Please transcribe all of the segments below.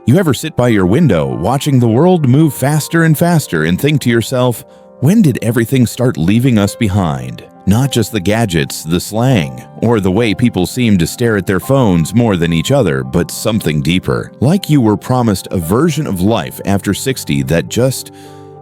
You ever sit by your window watching the world move faster and faster and think to yourself, when did everything start leaving us behind? Not just the gadgets, the slang, or the way people seem to stare at their phones more than each other, but something deeper. Like you were promised a version of life after 60 that just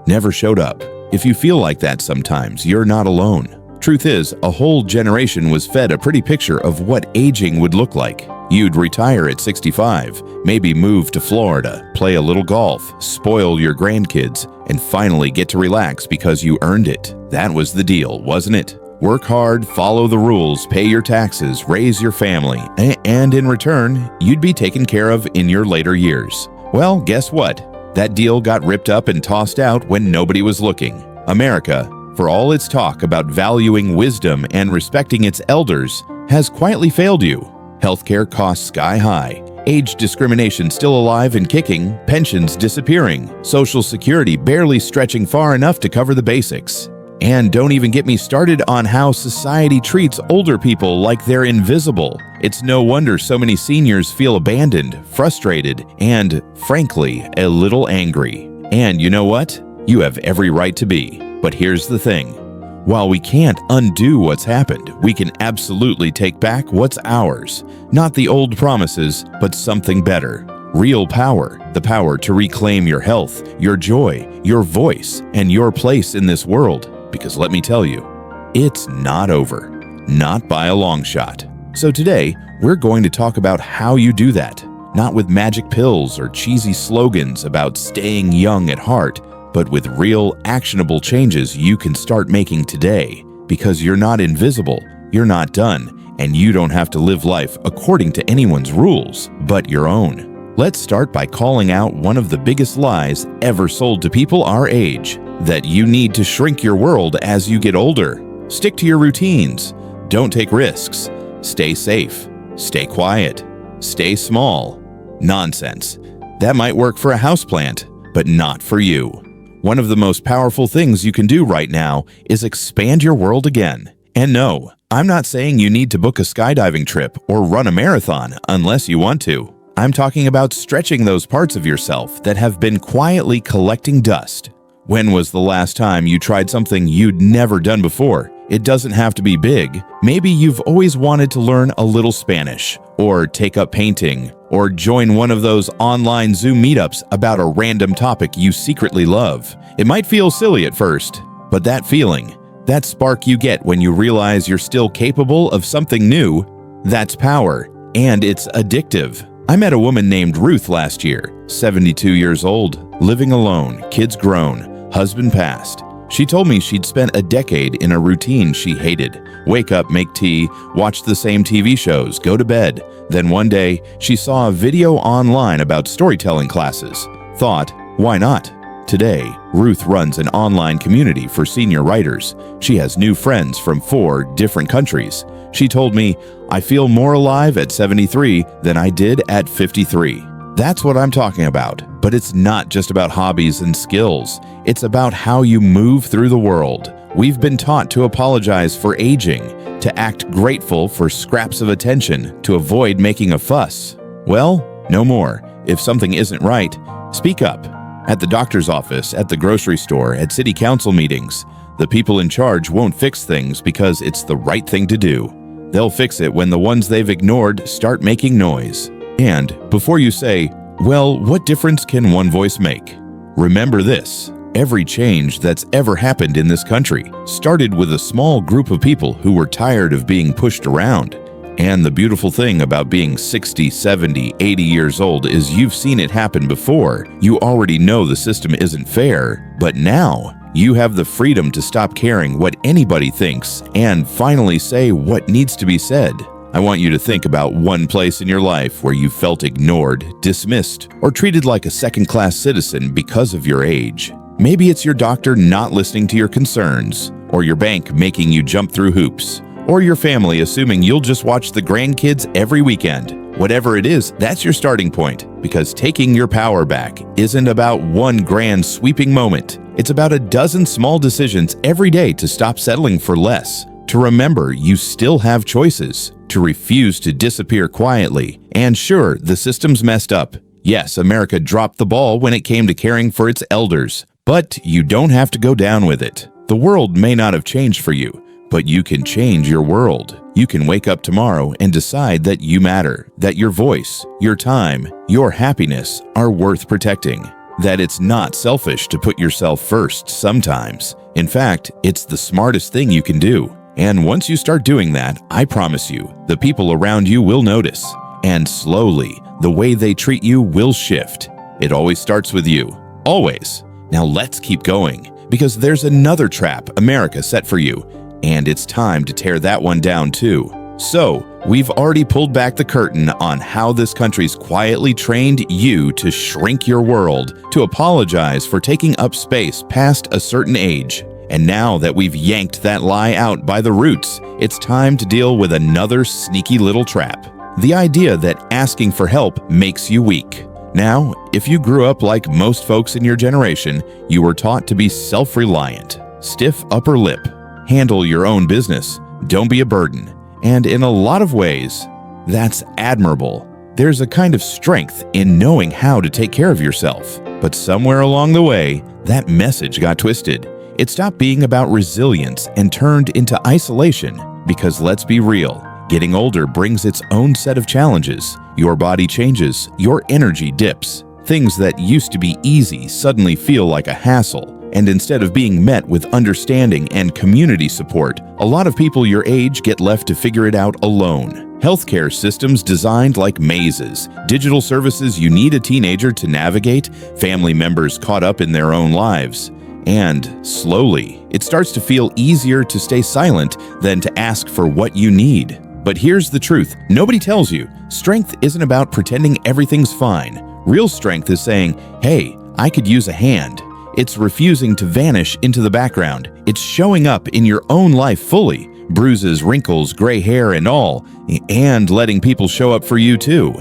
never showed up. If you feel like that sometimes, you're not alone. Truth is, a whole generation was fed a pretty picture of what aging would look like. You'd retire at 65, maybe move to Florida, play a little golf, spoil your grandkids, and finally get to relax because you earned it. That was the deal, wasn't it? Work hard, follow the rules, pay your taxes, raise your family, and in return, you'd be taken care of in your later years. Well, guess what? That deal got ripped up and tossed out when nobody was looking. America, for all its talk about valuing wisdom and respecting its elders, has quietly failed you. Healthcare costs sky high, age discrimination still alive and kicking, pensions disappearing, Social Security barely stretching far enough to cover the basics. And don't even get me started on how society treats older people like they're invisible. It's no wonder so many seniors feel abandoned, frustrated, and, frankly, a little angry. And you know what? You have every right to be. But here's the thing. While we can't undo what's happened, we can absolutely take back what's ours. Not the old promises, but something better. Real power. The power to reclaim your health, your joy, your voice, and your place in this world. Because let me tell you, it's not over. Not by a long shot. So today, we're going to talk about how you do that. Not with magic pills or cheesy slogans about staying young at heart, but with real, actionable changes you can start making today. Because you're not invisible, you're not done, and you don't have to live life according to anyone's rules, but your own. Let's start by calling out one of the biggest lies ever sold to people our age. That you need to shrink your world as you get older. Stick to your routines. Don't take risks. Stay safe. Stay quiet. Stay small. Nonsense. That might work for a houseplant, but not for you. One of the most powerful things you can do right now is expand your world again. And no, I'm not saying you need to book a skydiving trip or run a marathon unless you want to. I'm talking about stretching those parts of yourself that have been quietly collecting dust. When was the last time you tried something you'd never done before? It doesn't have to be big. Maybe you've always wanted to learn a little Spanish, or take up painting, or join one of those online Zoom meetups about a random topic you secretly love. It might feel silly at first, but that feeling, that spark you get when you realize you're still capable of something new, that's power, and it's addictive. I met a woman named Ruth last year, 72 years old, living alone, kids grown, husband passed. She told me she'd spent a decade in a routine she hated. Wake up, make tea, watch the same TV shows, go to bed. Then one day, she saw a video online about storytelling classes. Thought, why not? Today, Ruth runs an online community for senior writers. She has new friends from 4 different countries. She told me, I feel more alive at 73 than I did at 53. That's what I'm talking about. But it's not just about hobbies and skills. It's about how you move through the world. We've been taught to apologize for aging, to act grateful for scraps of attention, to avoid making a fuss. Well, no more. If something isn't right, speak up. At the doctor's office, at the grocery store, at city council meetings, the people in charge won't fix things because it's the right thing to do. They'll fix it when the ones they've ignored start making noise. And before you say, well, what difference can one voice make? Remember this. Every change that's ever happened in this country started with a small group of people who were tired of being pushed around. And the beautiful thing about being 60, 70, 80 years old is you've seen it happen before. You already know the system isn't fair, but now you have the freedom to stop caring what anybody thinks and finally say what needs to be said. I want you to think about one place in your life where you felt ignored, dismissed, or treated like a second-class citizen because of your age. Maybe it's your doctor not listening to your concerns, or your bank making you jump through hoops, or your family assuming you'll just watch the grandkids every weekend. Whatever it is, that's your starting point, because taking your power back isn't about one grand sweeping moment. It's about a dozen small decisions every day to stop settling for less, to remember you still have choices, to refuse to disappear quietly. And sure, the system's messed up. Yes, America dropped the ball when it came to caring for its elders, but you don't have to go down with it. The world may not have changed for you, but you can change your world. You can wake up tomorrow and decide that you matter, that your voice, your time, your happiness are worth protecting, that it's not selfish to put yourself first sometimes. In fact, it's the smartest thing you can do. And once you start doing that, I promise you, the people around you will notice. And slowly, the way they treat you will shift. It always starts with you. Always. Now let's keep going, because there's another trap America set for you, and it's time to tear that one down too. So, we've already pulled back the curtain on how this country's quietly trained you to shrink your world, to apologize for taking up space past a certain age. And now that we've yanked that lie out by the roots, it's time to deal with another sneaky little trap. The idea that asking for help makes you weak. Now, if you grew up like most folks in your generation, you were taught to be self-reliant, stiff upper lip, handle your own business, don't be a burden. And in a lot of ways, that's admirable. There's a kind of strength in knowing how to take care of yourself. But somewhere along the way, that message got twisted. It stopped being about resilience and turned into isolation, because let's be real, getting older brings its own set of challenges. Your body changes, your energy dips. Things that used to be easy suddenly feel like a hassle, and instead of being met with understanding and community support, a lot of people your age get left to figure it out alone. Healthcare systems designed like mazes, digital services you need a teenager to navigate, family members caught up in their own lives. And slowly, it starts to feel easier to stay silent than to ask for what you need. But here's the truth. Nobody tells you. Strength isn't about pretending everything's fine. Real strength is saying, hey, I could use a hand. It's refusing to vanish into the background. It's showing up in your own life fully. Bruises, wrinkles, gray hair, and all. And letting people show up for you too.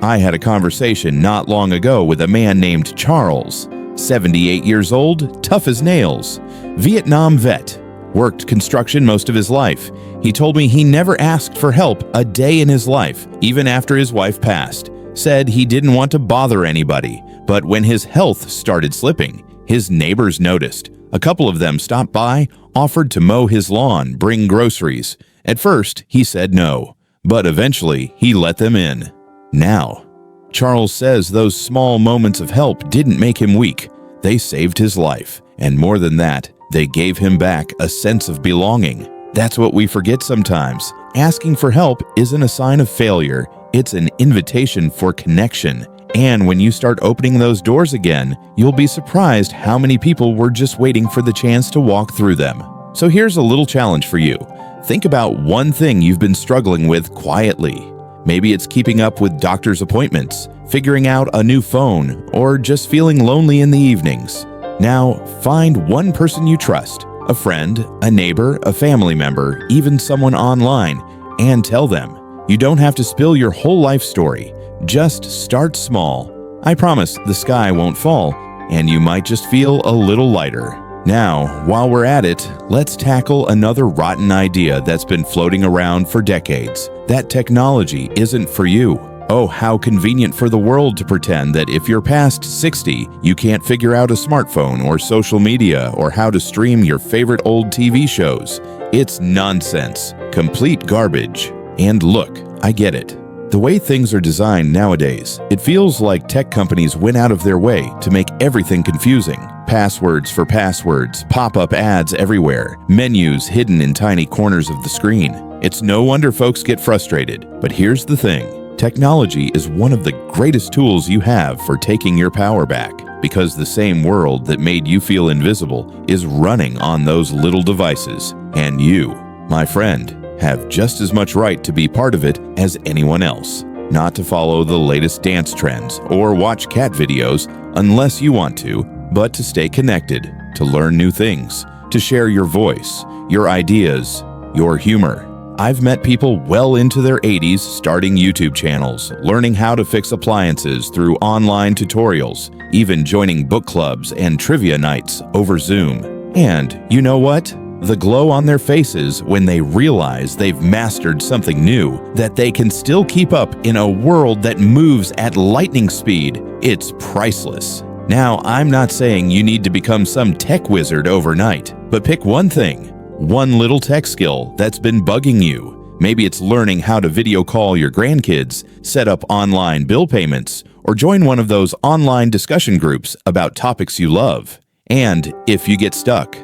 I had a conversation not long ago with a man named Charles. 78 years old, tough as nails, Vietnam vet, worked construction most of his life. He told me he never asked for help a day in his life, even after his wife passed. Said he didn't want to bother anybody, but when his health started slipping, his neighbors noticed. A couple of them stopped by, offered to mow his lawn, bring groceries. At first, he said no, but eventually he let them in. Now, Charles says those small moments of help didn't make him weak. They saved his life. And more than that, they gave him back a sense of belonging. That's what we forget sometimes. Asking for help isn't a sign of failure. It's an invitation for connection. And when you start opening those doors again, you'll be surprised how many people were just waiting for the chance to walk through them. So here's a little challenge for you. Think about one thing you've been struggling with quietly. Maybe it's keeping up with doctor's appointments, figuring out a new phone, or just feeling lonely in the evenings. Now, find one person you trust, a friend, a neighbor, a family member, even someone online, and tell them. You don't have to spill your whole life story. Just start small. I promise the sky won't fall, and you might just feel a little lighter. Now, while we're at it, let's tackle another rotten idea that's been floating around for decades. That technology isn't for you. Oh, how convenient for the world to pretend that if you're past 60, you can't figure out a smartphone or social media or how to stream your favorite old TV shows. It's nonsense. Complete garbage. And look, I get it. The way things are designed nowadays, it feels like tech companies went out of their way to make everything confusing. Passwords for passwords, pop-up ads everywhere, menus hidden in tiny corners of the screen. It's no wonder folks get frustrated. But here's the thing. Technology is one of the greatest tools you have for taking your power back, because the same world that made you feel invisible is running on those little devices. And you, my friend, have just as much right to be part of it as anyone else. Not to follow the latest dance trends or watch cat videos unless you want to, but to stay connected, to learn new things, to share your voice, your ideas, your humor. I've met people well into their 80s starting YouTube channels, learning how to fix appliances through online tutorials, even joining book clubs and trivia nights over Zoom. And you know what? the glow on their faces when they realize they've mastered something new that they can still keep up in a world that moves at lightning speed, it's priceless. Now, I'm not saying you need to become some tech wizard overnight, but pick one thing, one little tech skill that's been bugging you. Maybe it's learning how to video call your grandkids, set up online bill payments, or join one of those online discussion groups about topics you love. And if you get stuck,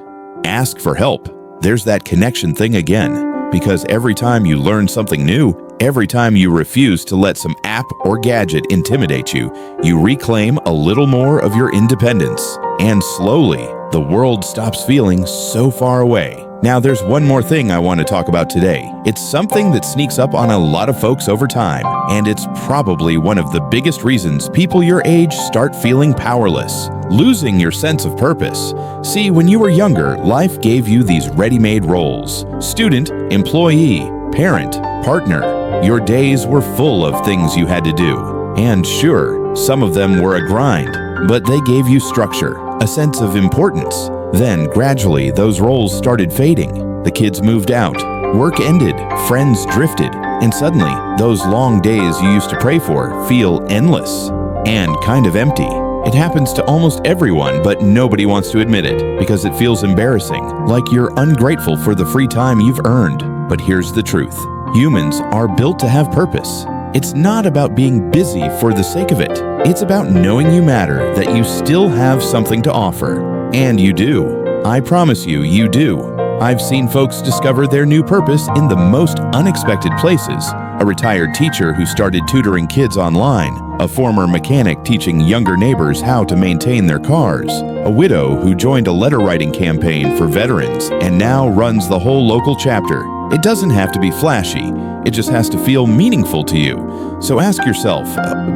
ask for help. There's that connection thing again, because every time you learn something new, every time you refuse to let some app or gadget intimidate you, you reclaim a little more of your independence. And slowly, the world stops feeling so far away. Now, there's one more thing I want to talk about today. It's something that sneaks up on a lot of folks over time, and it's probably one of the biggest reasons people your age start feeling powerless, losing your sense of purpose. See, when you were younger, life gave you these ready-made roles: student, employee, parent, partner. Your days were full of things you had to do. And sure, some of them were a grind, but they gave you structure, a sense of importance. Then, gradually, those roles started fading. The kids moved out, work ended, friends drifted, and suddenly, those long days you used to pray for feel endless and kind of empty. It happens to almost everyone, but nobody wants to admit it because it feels embarrassing, like you're ungrateful for the free time you've earned. But here's the truth. Humans are built to have purpose. It's not about being busy for the sake of it. It's about knowing you matter, that you still have something to offer. And you do. I promise you, you do. I've seen folks discover their new purpose in the most unexpected places. A retired teacher who started tutoring kids online, a former mechanic teaching younger neighbors how to maintain their cars, a widow who joined a letter writing campaign for veterans and now runs the whole local chapter. It doesn't have to be flashy. It just has to feel meaningful to you. So ask yourself,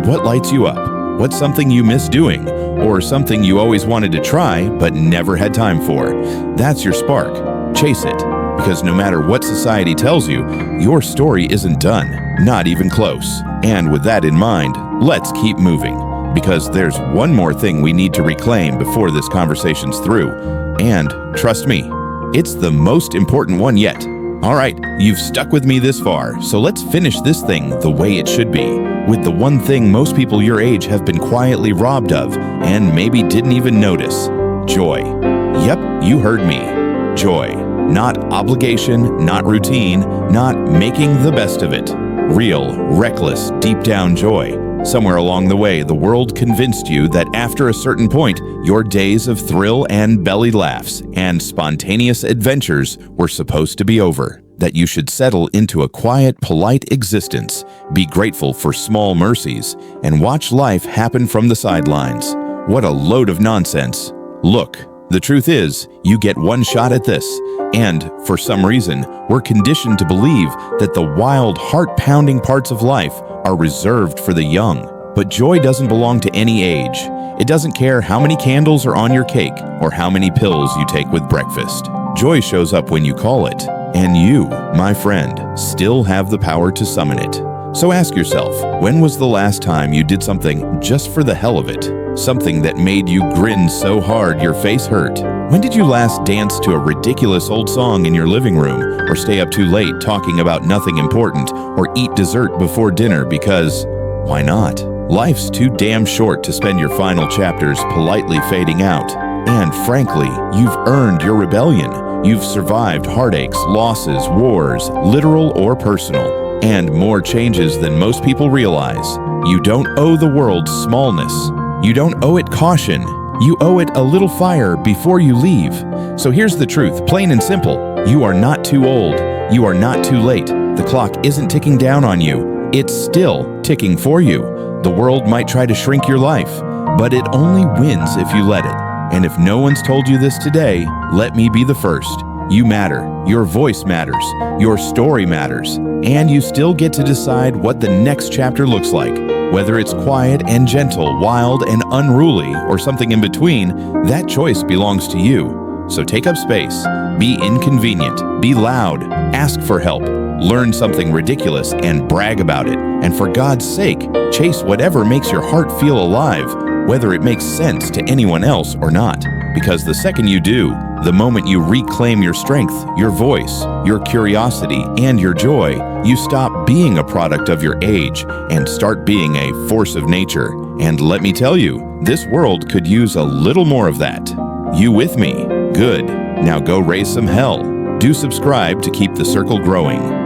what lights you up? What's something you miss doing? Or something you always wanted to try but never had time for? That's your spark. Chase it. Because no matter what society tells you, your story isn't done. Not even close. And with that in mind, let's keep moving. Because there's one more thing we need to reclaim before this conversation's through. And trust me, it's the most important one yet. All right, you've stuck with me this far, so let's finish this thing the way it should be, with the one thing most people your age have been quietly robbed of and maybe didn't even notice: joy. Yep, you heard me. Joy. Not obligation, not routine, not making the best of it. Real, reckless, deep down joy. Somewhere along the way, the world convinced you that after a certain point, your days of thrill and belly laughs and spontaneous adventures were supposed to be over, that you should settle into a quiet, polite existence, be grateful for small mercies, and watch life happen from the sidelines. What a load of nonsense. Look, the truth is, you get one shot at this, and for some reason, we're conditioned to believe that the wild, heart-pounding parts of life are reserved for the young. But joy doesn't belong to any age. It doesn't care how many candles are on your cake or how many pills you take with breakfast. Joy shows up when you call it, and you, my friend, still have the power to summon it. So ask yourself, when was the last time you did something just for the hell of it? Something that made you grin so hard your face hurt? When did you last dance to a ridiculous old song in your living room, or stay up too late talking about nothing important, or eat dessert before dinner because, why not? Life's too damn short to spend your final chapters politely fading out. And frankly, you've earned your rebellion. You've survived heartaches, losses, wars, literal or personal, and more changes than most people realize. You don't owe the world smallness. You don't owe it caution. You owe it a little fire before you leave. So here's the truth, plain and simple. You are not too old. You are not too late. The clock isn't ticking down on you. It's still ticking for you. The world might try to shrink your life, but it only wins if you let it. And if no one's told you this today, let me be the first. You matter. Your voice matters. Your story matters. And you still get to decide what the next chapter looks like. Whether it's quiet and gentle, wild and unruly, or something in between, that choice belongs to you. So take up space. Be inconvenient. Be loud. Ask for help. Learn something ridiculous and brag about it. And for God's sake, chase whatever makes your heart feel alive, whether it makes sense to anyone else or not. Because the second you do, The moment you reclaim your strength, your voice, your curiosity, and your joy, you stop being a product of your age and start being a force of nature. And let me tell you, this world could use a little more of that. You with me? Good. Now go raise some hell. Do subscribe to keep the circle growing.